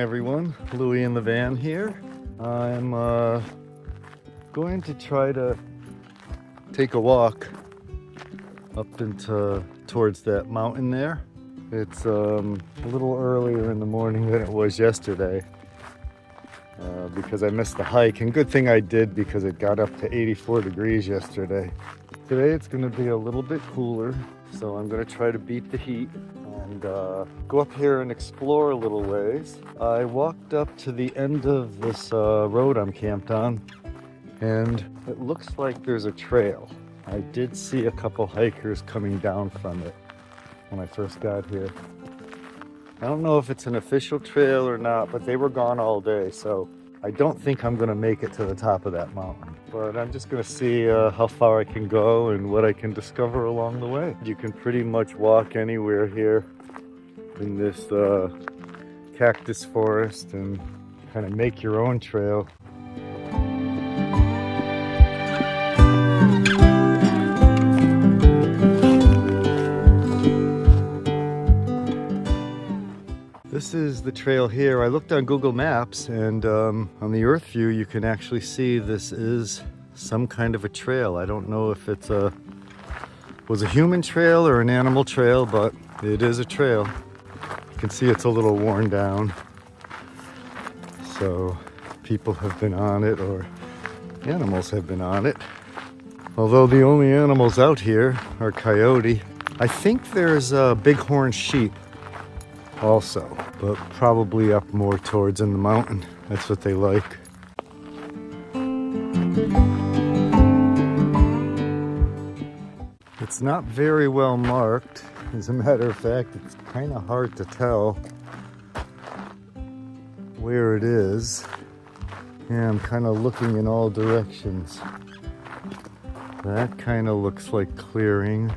everyone. Louie in the van here. I'm going to try to take a walk up into towards that mountain there. It's a little earlier in the morning than it was yesterday because I missed the hike, and good thing I did because it got up to 84 degrees yesterday. Today it's going to be a little bit cooler, so I'm going to try to beat the heat and go up here and explore a little ways. I walked up to the end of this road I'm camped on, and it looks like there's a trail. I did see a couple hikers coming down from it when I first got here. I don't know if it's an official trail or not, but they were gone all day, so I don't think I'm going to make it to the top of that mountain. But I'm just going to see how far I can go and what I can discover along the way. You can pretty much walk anywhere here in this cactus forest and kind of make your own trail. This is the trail here. I looked on Google Maps, and on the Earth view you can actually see this is some kind of a trail. I don't know if it's was a human trail or an animal trail, but it is a trail. You can see it's a little worn down, so people have been on it, or animals have been on it. Although the only animals out here are coyote. I think there's bighorn sheep also, but probably up more towards in the mountain. That's what they like. It's not very well marked. As a matter of fact, it's kind of hard to tell where it is. Yeah, I'm kind of looking in all directions. That kind of looks like clearing.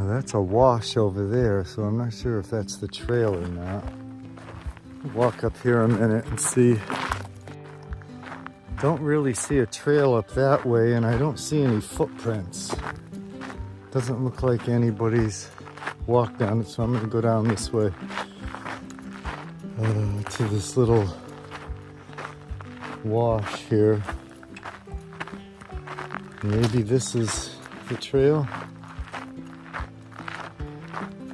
That's a wash over there, so I'm not sure if that's the trail or not. Walk up here a minute and see. Don't really see a trail up that way, and I don't see any footprints. Doesn't look like anybody's walked down it, so I'm going to go down this way to this little wash here. Maybe this is the trail.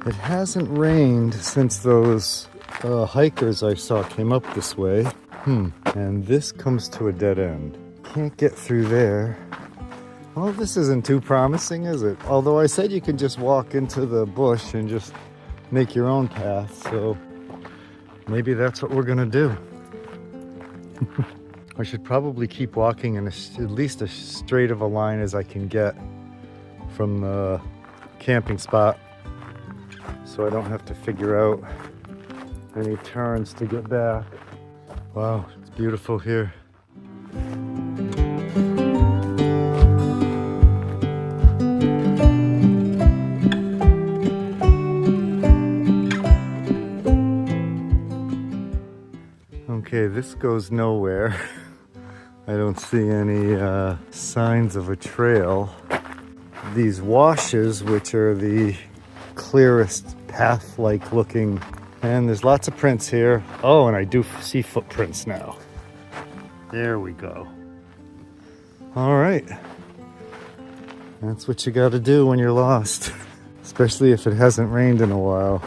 It hasn't rained since those hikers I saw came up this way. And this comes to a dead end. Can't get through there. Well, this isn't too promising, is it? Although I said you can just walk into the bush and just make your own path, so maybe that's what we're gonna do. I should probably keep walking in at least as straight of a line as I can get from the camping spot, so I don't have to figure out any turns to get back. Wow, it's beautiful here. Okay, this goes nowhere. I don't see any signs of a trail. These washes, which are the clearest path-like looking, and there's lots of prints here. Oh, and I do see footprints now. There we go. All right. That's what you got to do when you're lost, especially if it hasn't rained in a while.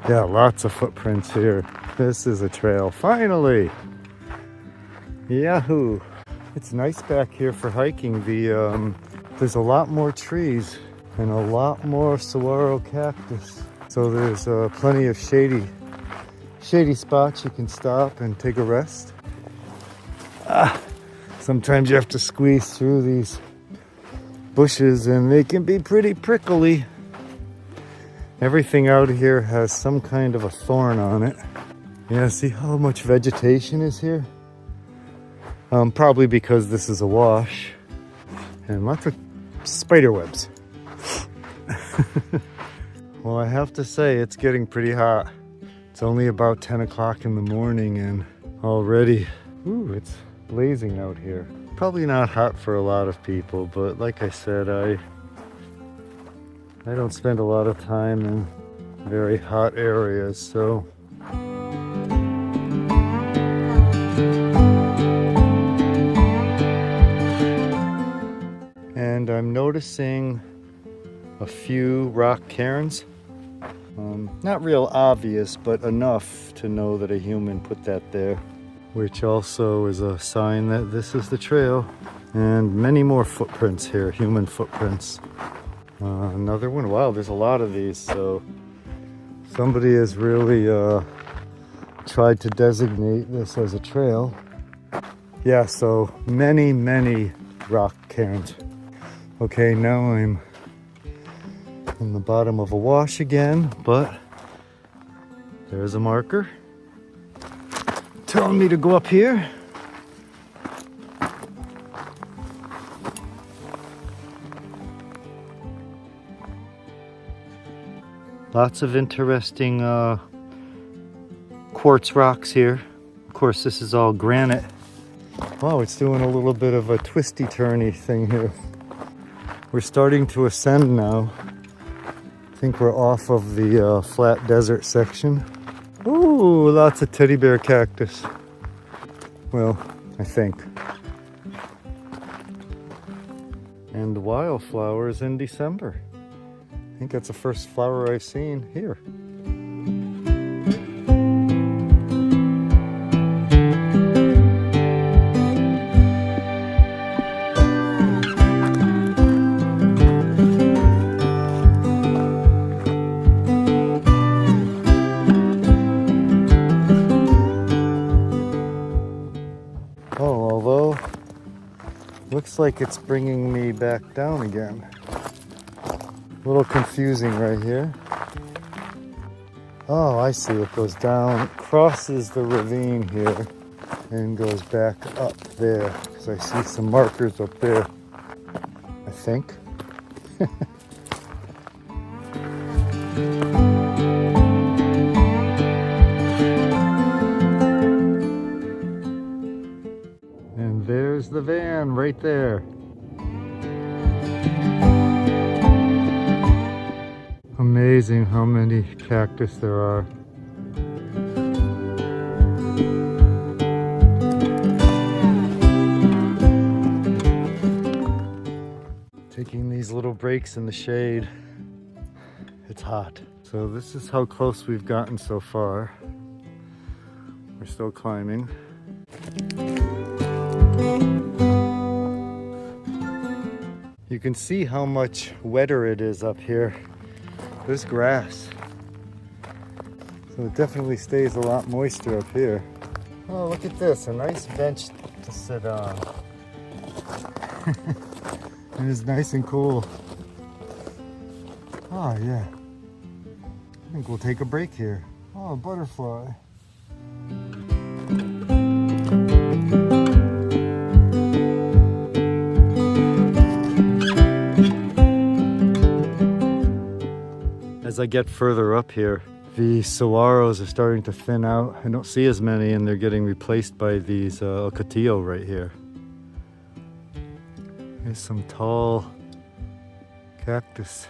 Yeah, lots of footprints here. This is a trail, finally. Yahoo! It's nice back here for hiking. There's a lot more trees and a lot more saguaro cactus. So there's plenty of shady spots you can stop and take a rest. Sometimes you have to squeeze through these bushes and they can be pretty prickly. Everything out here has some kind of a thorn on it. Yeah, see how much vegetation is here? Probably because this is a wash. And lots of spider webs. Well, I have to say it's getting pretty hot. It's only about 10 o'clock in the morning and already, it's blazing out here. Probably not hot for a lot of people, but like I said, I don't spend a lot of time in very hot areas, so and I'm noticing a few rock cairns. Not real obvious, but enough to know that a human put that there, which also is a sign that this is the trail. And many more footprints here, human footprints. Another one. Wow, there's a lot of these, so somebody has really tried to designate this as a trail. Yeah, so many rock cairns. Okay, now I'm in the bottom of a wash again, but there's a marker telling me to go up here. Lots of interesting quartz rocks here. Of course, this is all granite. Wow, it's doing a little bit of a twisty-turny thing here. We're starting to ascend now. I think we're off of the flat desert section. Ooh, lots of teddy bear cactus. Well, I think. And wildflowers in December. I think that's the first flower I've seen here. Oh, although looks like it's bringing me back down again. A little confusing right here. Oh, I see. It goes down, crosses the ravine here, and goes back up there. Because I see some markers up there, I think. And there's the van right there. Amazing how many cactus there are. Taking these little breaks in the shade. It's hot. So this is how close we've gotten so far. We're still climbing. You can see how much wetter it is up here. There's grass. So it definitely stays a lot moister up here. Oh, look at this, a nice bench to sit on. It is nice and cool. Oh yeah. I think we'll take a break here. Oh, a butterfly. As I get further up here, the saguaros are starting to thin out. I don't see as many, and they're getting replaced by these ocotillo right here. There's some tall cactus.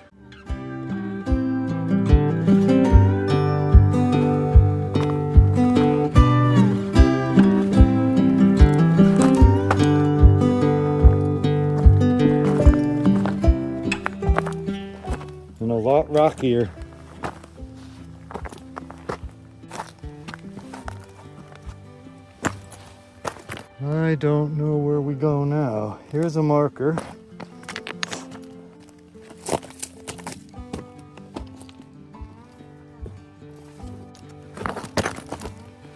And a lot rockier. I don't know where we go now. Here's a marker.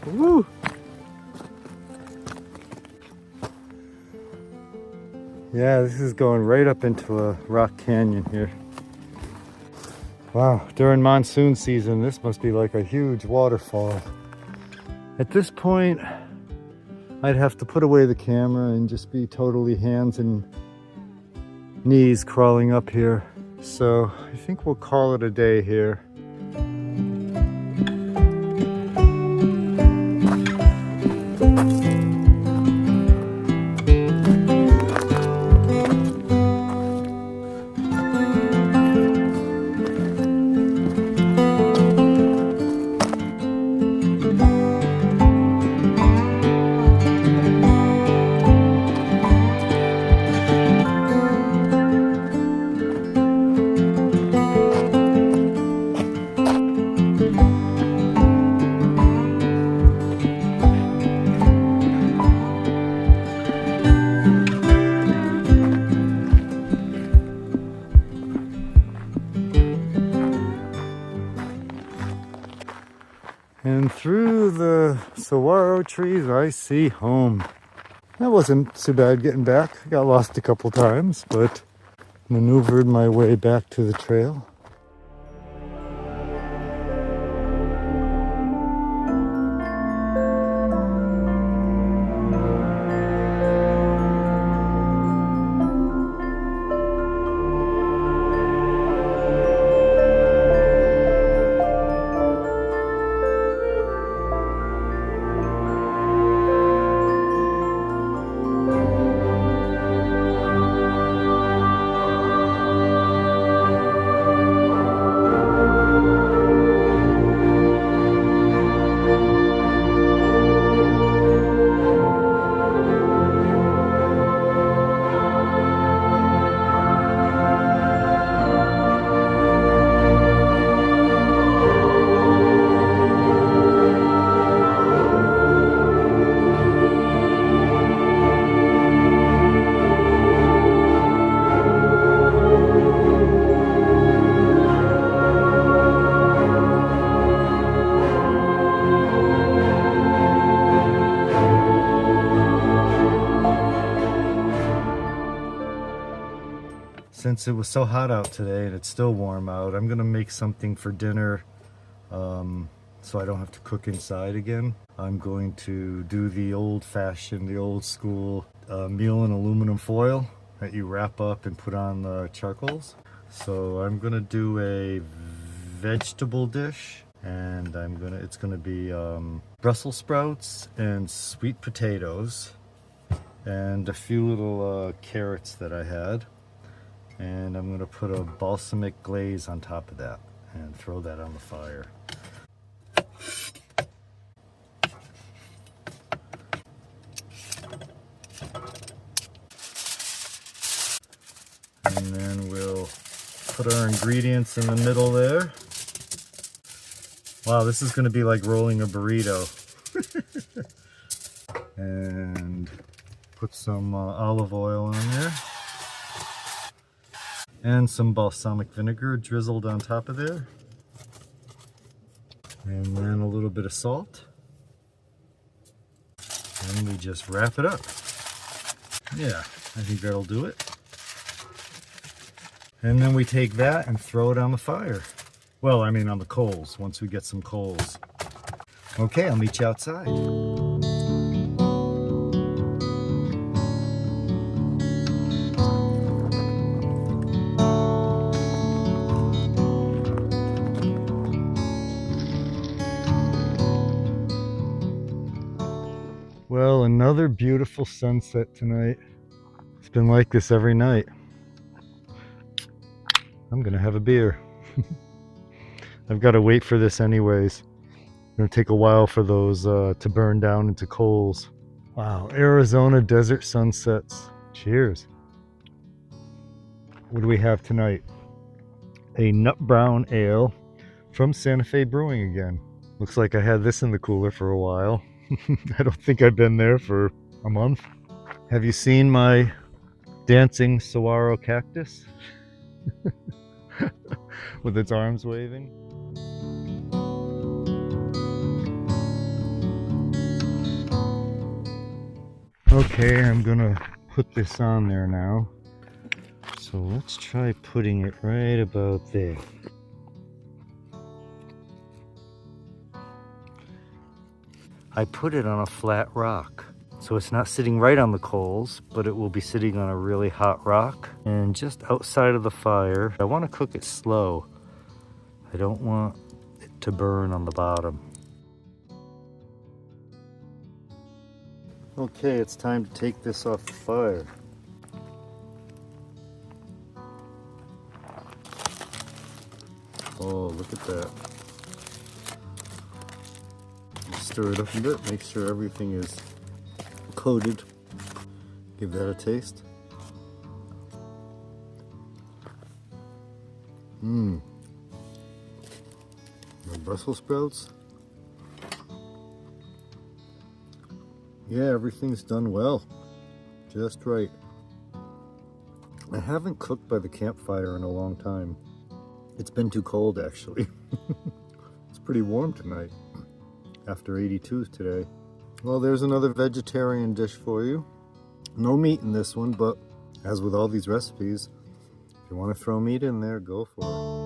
Woo! Yeah, this is going right up into a rock canyon here. Wow, during monsoon season, this must be like a huge waterfall. At this point, I'd have to put away the camera and just be totally hands and knees crawling up here. So I think we'll call it a day here. And through the saguaro trees, I see home. That wasn't too bad getting back. I got lost a couple times, but maneuvered my way back to the trail. Since it was so hot out today and it's still warm out, I'm gonna make something for dinner so I don't have to cook inside again. I'm going to do the old-fashioned, the old school meal in aluminum foil that you wrap up and put on the charcoals. So I'm gonna do a vegetable dish, and it's gonna be Brussels sprouts and sweet potatoes and a few little carrots that I had. And I'm gonna put a balsamic glaze on top of that and throw that on the fire. And then we'll put our ingredients in the middle there. Wow, this is gonna be like rolling a burrito. And put some olive oil on there. And some balsamic vinegar drizzled on top of there. And then a little bit of salt. And we just wrap it up. Yeah, I think that'll do it. And then we take that and throw it on the fire. Well, I mean on the coals, once we get some coals. Okay, I'll meet you outside. Well, another beautiful sunset tonight. It's been like this every night. I'm gonna have a beer. I've got to wait for this anyways. It's gonna take a while for those to burn down into coals. Wow, Arizona desert sunsets. Cheers. What do we have tonight? A nut brown ale from Santa Fe Brewing again. Looks like I had this in the cooler for a while. I don't think I've been there for a month. Have you seen my dancing saguaro cactus? With its arms waving. Okay, I'm gonna put this on there now. So let's try putting it right about there. I put it on a flat rock, so it's not sitting right on the coals, but it will be sitting on a really hot rock. And just outside of the fire, I want to cook it slow. I don't want it to burn on the bottom. Okay, it's time to take this off the fire. Oh, look at that. Stir it up a bit, make sure everything is coated. Give that a taste. The Brussels sprouts. Yeah, everything's done well. Just right. I haven't cooked by the campfire in a long time. It's been too cold actually. It's pretty warm tonight. after 82 today. Well, there's another vegetarian dish for you. No meat in this one, but as with all these recipes, if you want to throw meat in there, go for it.